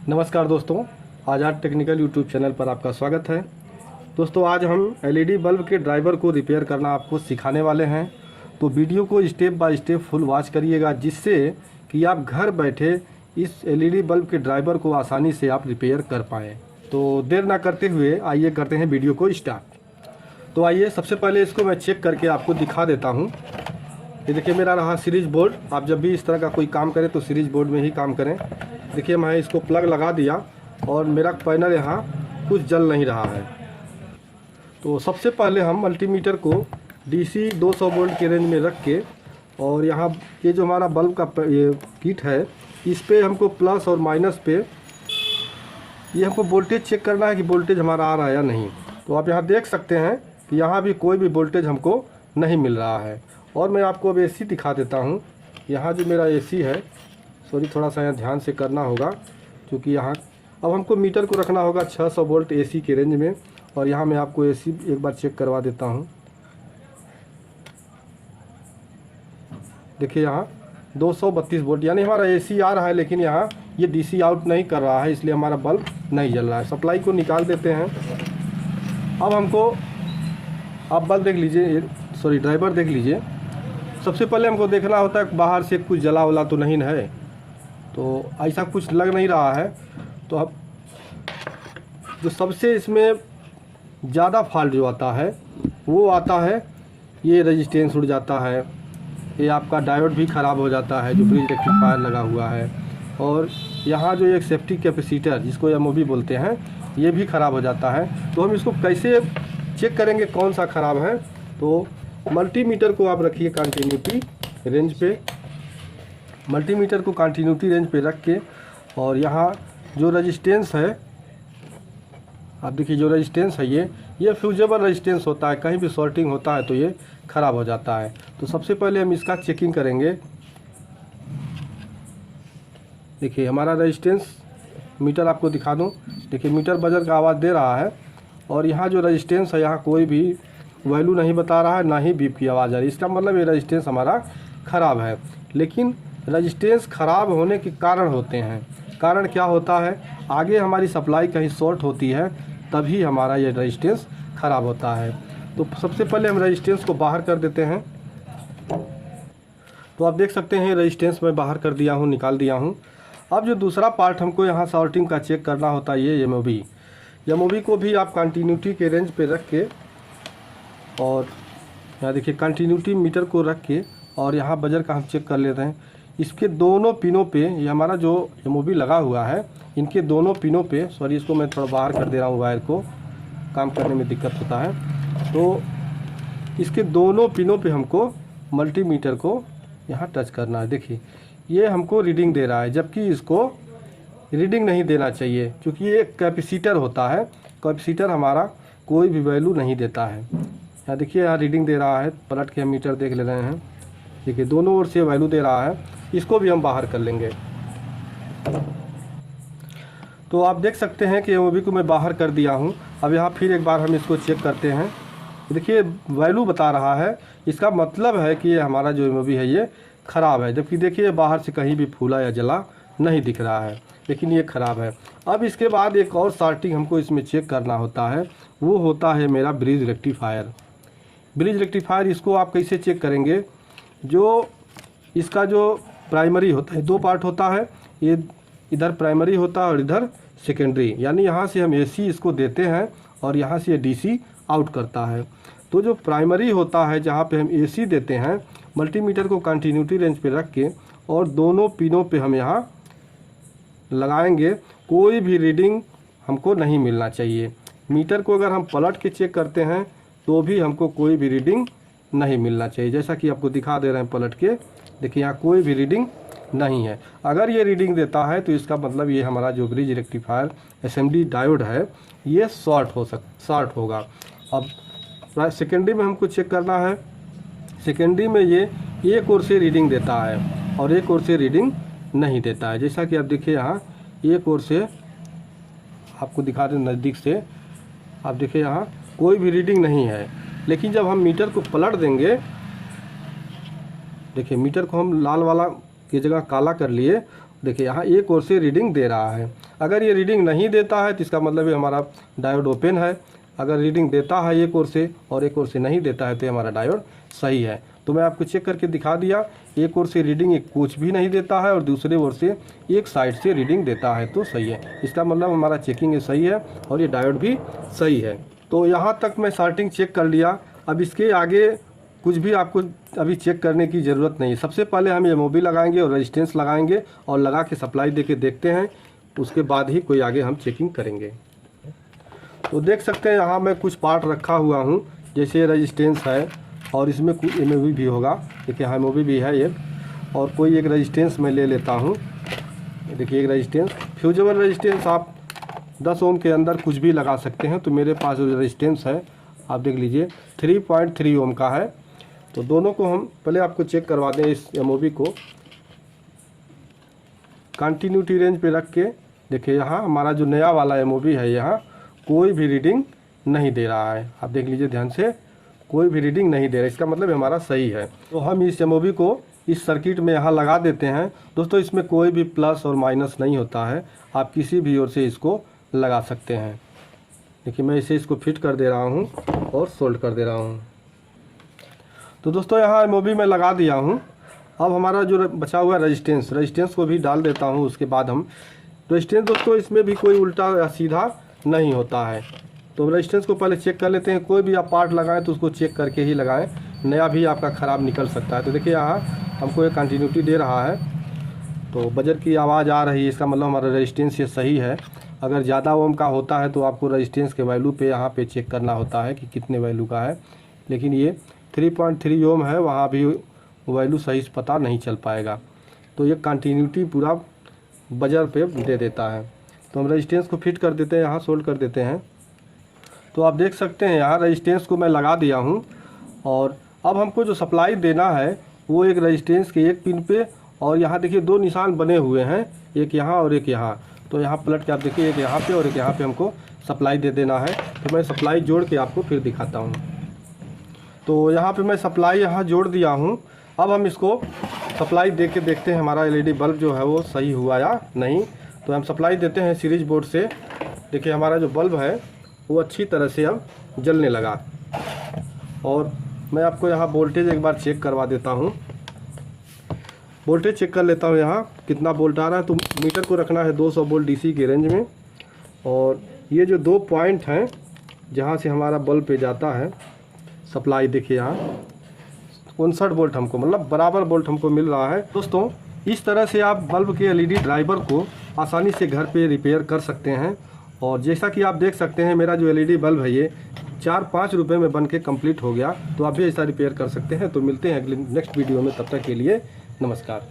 नमस्कार दोस्तों, आज़ाद technical YouTube channel पर आपका स्वागत है। दोस्तों, आज हम एलईडी बल्ब के ड्राइवर को रिपेयर करना आपको सिखाने वाले हैं। तो वीडियो को step by step full watch करिएगा, जिससे कि आप घर बैठे इस एलईडी बल्ब के ड्राइवर को आसानी से आप रिपेयर कर पाएँ। तो देर ना करते हुए आइए करते हैं वीडियो को स्टार्ट। तो आइए, सबसे पहले इसको मैं चेक करके आपको दिखा देता हूँ। ये देखिए, मेरा रहा सीरीज बोर्ड। आप जब भी इस तरह का कोई काम करें तो सीरीज बोर्ड में ही काम करें। देखिए, मैं इसको प्लग लगा दिया और मेरा पैनल यहाँ कुछ जल नहीं रहा है। तो सबसे पहले हम मल्टीमीटर को डीसी 200 वोल्ट के रेंज में रख के, और यहाँ ये जो हमारा बल्ब का ये किट है, इस पे हमको प्लस और माइनस पे ये हमको वोल्टेज चेक करना है कि वोल्टेज हमारा आ रहा है या नहीं। तो आप यहाँ देख सकते हैं कि यहाँ भी कोई भी वोल्टेज हमको नहीं मिल रहा है। और मैं आपको अब एसी दिखा देता हूँ। यहाँ जो मेरा एसी है, सॉरी, थोड़ा सा यहाँ ध्यान से करना होगा, क्योंकि यहाँ अब हमको मीटर को रखना होगा 600 वोल्ट एसी के रेंज में। और यहाँ मैं आपको एसी एक बार चेक करवा देता हूँ। देखिए, यहाँ 232 वोल्ट, यानी हमारा एसी आ रहा है, लेकिन यहाँ ये डीसी आउट नहीं कर रहा है, इसलिए हमारा बल्ब नहीं जल रहा है। सप्लाई को निकाल देते हैं। अब हमको, आप बल्ब देख लीजिए, सॉरी, ड्राइवर देख लीजिए। सबसे पहले हमको देखना होता है बाहर से कुछ जला वला तो नहीं है। तो ऐसा कुछ लग नहीं रहा है। तो अब जो सबसे इसमें ज़्यादा फॉल्ट जो आता है वो आता है, ये रेजिस्टेंस उड़ जाता है, ये आपका डायोड भी ख़राब हो जाता है जो ब्रिज रेक्टिफायर लगा हुआ है, और यहाँ जो एक सेफ्टी कैपेसिटर जिसको एमओबी बोलते हैं, ये भी ख़राब हो जाता है। तो हम इसको कैसे चेक करेंगे कौन सा ख़राब है? तो मल्टीमीटर को आप रखिए कंटिन्यूटी रेंज पे। मल्टीमीटर को कंटिन्यूटी रेंज पे रख के, और यहाँ जो रेजिस्टेंस है, आप देखिए, जो रेजिस्टेंस है ये फ्यूजेबल रेजिस्टेंस होता है। कहीं भी शॉर्टिंग होता है तो ये ख़राब हो जाता है। तो सबसे पहले हम इसका चेकिंग करेंगे। देखिए, हमारा रेजिस्टेंस मीटर आपको दिखा दूँ। देखिए, मीटर बजर का आवाज़ दे रहा है, और यहाँ जो रेजिस्टेंस है, यहाँ कोई भी वैल्यू नहीं बता रहा है, ना ही बीप की आवाज़ आ रही है। इसका मतलब ये रेजिस्टेंस हमारा ख़राब है। लेकिन रेजिस्टेंस ख़राब होने के कारण होते हैं। कारण क्या होता है? आगे हमारी सप्लाई कहीं शॉर्ट होती है, तभी हमारा ये रेजिस्टेंस ख़राब होता है। तो सबसे पहले हम रेजिस्टेंस को बाहर कर देते हैं। तो आप देख सकते हैं रेजिस्टेंस मैं बाहर कर दिया हूँ, निकाल दिया हूँ। अब जो दूसरा पार्ट हमको यहाँ शॉर्टिंग का चेक करना होता है, ये एमओबी को भी आप कंटिन्यूटी के रेंज पे रख के, और यहाँ देखिए कंटिन्यूटी मीटर को रख के, और यहाँ बजर का हम चेक कर लेते हैं। इसके दोनों पिनों पे, ये हमारा जो एमओबी लगा हुआ है, इनके दोनों पिनों पे, सॉरी, इसको मैं थोड़ा बाहर कर दे रहा हूँ, वायर को काम करने में दिक्कत होता है। तो इसके दोनों पिनों पे हमको मल्टीमीटर को यहाँ टच करना है। देखिए, ये हमको रीडिंग दे रहा है, जबकि इसको रीडिंग नहीं देना चाहिए, क्योंकि ये कैपेसिटर होता है। कैपेसिटर हमारा कोई भी वैल्यू नहीं देता है। यहाँ देखिए, यहाँ रीडिंग दे रहा है। पलट के हम मीटर देख ले रहे हैं। देखिए, दोनों ओर से वैल्यू दे रहा है। इसको भी हम बाहर कर लेंगे। तो आप देख सकते हैं कि एमओबी को मैं बाहर कर दिया हूँ। अब यहाँ फिर एक बार हम इसको चेक करते हैं। देखिए, वैल्यू बता रहा है, इसका मतलब है कि ये हमारा जो एमओबी है ये ख़राब है। जबकि देखिए, बाहर से कहीं भी फूला या जला नहीं दिख रहा है, लेकिन ये ख़राब है। अब इसके बाद एक और शॉर्टिंग हमको इसमें चेक करना होता है, वो होता है मेरा ब्रिज रेक्टिफायर। ब्रिज रेक्टिफायर, इसको आप कैसे चेक करेंगे? जो इसका जो प्राइमरी होता है, दो पार्ट होता है, ये इधर प्राइमरी होता है और इधर सेकेंडरी। यानी यहाँ से हम एसी इसको देते हैं और यहाँ से ये डीसी आउट करता है। तो जो प्राइमरी होता है, जहाँ पे हम एसी देते हैं, मल्टीमीटर को कंटिन्यूटी रेंज पे रख के, और दोनों पिनों पे हम यहाँ लगाएंगे, कोई भी रीडिंग हमको नहीं मिलना चाहिए। मीटर को अगर हम पलट के चेक करते हैं तो भी हमको कोई भी रीडिंग नहीं मिलना चाहिए। जैसा कि आपको दिखा दे रहे हैं पलट के, देखिए, यहाँ कोई भी रीडिंग नहीं है। अगर ये रीडिंग देता है तो इसका मतलब ये हमारा जो ब्रिज रेक्टिफायर एसएमडी डायोड है, ये शॉर्ट होगा। अब सेकेंडरी में हमको चेक करना है। सेकेंडरी में ये एक ओर से रीडिंग देता है और एक ओर से रीडिंग नहीं देता है। जैसा कि आप देखिए, यहाँ एक ओर से आपको दिखा दें नज़दीक से, आप देखिए, यहाँ कोई भी रीडिंग नहीं है। लेकिन जब हम मीटर को पलट देंगे, देखिए, मीटर को हम लाल वाला की जगह काला कर लिए, देखिए यहाँ एक ओर से रीडिंग दे रहा है। अगर ये रीडिंग नहीं देता है तो इसका मतलब ये हमारा डायोड ओपन है। अगर रीडिंग देता है एक ओर से और एक ओर से नहीं देता है तो हमारा डायोड सही है। तो मैं आपको चेक करके दिखा दिया, एक ओर से रीडिंग कुछ भी नहीं देता है और दूसरे ओर से एक साइड से रीडिंग देता है तो सही है। इसका मतलब हमारा चेकिंग सही है और ये डायोड भी सही है। तो यहाँ तक मैं शार्टिंग चेक कर लिया। अब इसके आगे कुछ भी आपको अभी चेक करने की ज़रूरत नहीं। सबसे पहले हम एमओबी लगाएंगे और रेजिस्टेंस लगाएंगे और लगा के सप्लाई दे के देखते हैं, उसके बाद ही कोई आगे हम चेकिंग करेंगे। तो देख सकते हैं यहाँ मैं कुछ पार्ट रखा हुआ हूँ, जैसे रेजिस्टेंस है और इसमें कुछ एमओबी भी होगा। देखिए यहाँ एमओबी भी है एक, और कोई एक रेजिस्टेंस मैं ले लेता हूँ। देखिए एक रेजिस्टेंस, फ्यूजेबल रेजिस्टेंस आप 10 ओम के अंदर कुछ भी लगा सकते हैं। तो मेरे पास जो रेजिस्टेंस है आप देख लीजिए 3.3 ओम का है। तो दोनों को हम पहले आपको चेक करवा दें। इस एमओबी को कंटिन्यूटी रेंज पे रख के देखिए, यहाँ हमारा जो नया वाला एमओबी है यहाँ कोई भी रीडिंग नहीं दे रहा है। आप देख लीजिए ध्यान से, कोई भी रीडिंग नहीं दे रहा है, इसका मतलब हमारा सही है। तो हम इस एमओबी को इस सर्किट में यहाँ लगा देते हैं। दोस्तों इसमें कोई भी प्लस और माइनस नहीं होता है, आप किसी भी ओर से इसको लगा सकते हैं। देखिए मैं इसे इसको फिट कर दे रहा हूँ और सोल्ड कर दे रहा हूँ। तो दोस्तों यहाँ एमओबी में लगा दिया हूँ। अब हमारा जो बचा हुआ रेजिस्टेंस को भी डाल देता हूँ। उसके बाद हम रेजिस्टेंस, दोस्तों इसमें भी कोई उल्टा या सीधा नहीं होता है। तो रेजिस्टेंस को पहले चेक कर लेते हैं। कोई भी आप पार्ट लगाएं तो उसको चेक करके ही लगाएं, नया भी आपका ख़राब निकल सकता है। तो देखिए यहाँ हमको एक कंटिन्यूटी दे रहा है, तो बजर की आवाज़ आ रही है, इसका मतलब हमारा रेजिस्टेंस ये सही है। अगर ज़्यादा ओम का होता है तो आपको रेजिस्टेंस के वैल्यू पे यहाँ पे चेक करना होता है कि कितने वैल्यू का है, लेकिन ये 3.3 ओम है, वहाँ भी वैल्यू सही से पता नहीं चल पाएगा। तो ये कंटिन्यूटी पूरा बजर पे दे देता है। तो हम रेजिस्टेंस को फिट कर देते हैं, यहाँ सोल्ड कर देते हैं। तो आप देख सकते हैं यहाँ रेजिस्टेंस को मैं लगा दिया हूँ। और अब हमको जो सप्लाई देना है वो एक रेजिस्टेंस के एक पिन पे, और यहाँ देखिए 2 निशान बने हुए हैं, एक यहाँ और एक यहाँ। तो यहाँ पलट के आप देखिए एक यहाँ पे और एक यहाँ पे हमको सप्लाई दे देना है। तो मैं सप्लाई जोड़ के आपको फिर दिखाता हूँ। तो यहाँ पे मैं सप्लाई यहाँ जोड़ दिया हूँ। अब हम इसको सप्लाई दे के देखते हैं हमारा एलईडी बल्ब जो है वो सही हुआ या नहीं। तो हम सप्लाई देते हैं सीरीज बोर्ड से। देखिए हमारा जो बल्ब है वो अच्छी तरह से अब जलने लगा। और मैं आपको यहाँ वोल्टेज एक बार चेक करवा देता हूँ। वोल्टेज चेक कर लेता हूँ यहाँ कितना वोल्ट आ रहा है। तो मीटर को रखना है 200 वोल्ट डीसी के रेंज में। और ये जो 2 पॉइंट हैं जहाँ से हमारा बल्ब पे जाता है सप्लाई, देखिए यहाँ 59 वोल्ट हमको, मतलब बराबर वोल्ट हमको मिल रहा है। दोस्तों इस तरह से आप बल्ब के एलईडी ड्राइवर को आसानी से घर पे रिपेयर कर सकते हैं। और जैसा कि आप देख सकते हैं मेरा जो एलईडी बल्ब है ये 4-5 रुपये में बन के कम्प्लीट हो गया। तो आप भी ऐसा रिपेयर कर सकते हैं। तो मिलते हैं अगले नेक्स्ट वीडियो में, तब तक के लिए नमस्कार।